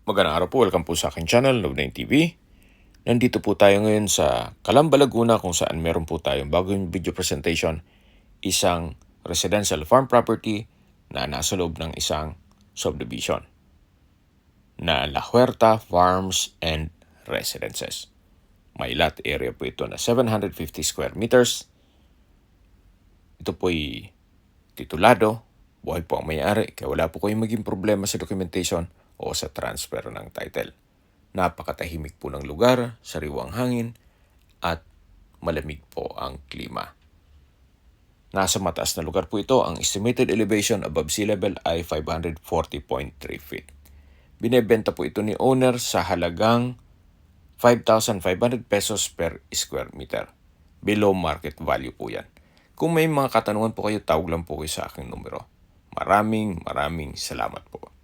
Magandang araw po, welcome po sa aking channel, Love9 TV. Nandito po tayo ngayon sa Calamba, Laguna kung saan meron po tayong bagong video presentation. Isang residential farm property na nasa loob ng isang subdivision na La Huerta Farms and Residences. May lot area po ito na 750 square meters. Ito po'y titulado, buhay po ang may-ari, kaya wala po kayong maging problema sa documentation o sa transfer ng title. Napakatahimik po ng lugar, sariwang hangin, at malamig po ang klima. Nasa mataas na lugar po ito, ang estimated elevation above sea level ay 540.3 feet. Binebenta po ito ni owner sa halagang 5,500 pesos per square meter. Below market value po yan. Kung may mga katanungan po kayo, tawag lang po kayo sa aking numero. Maraming salamat po.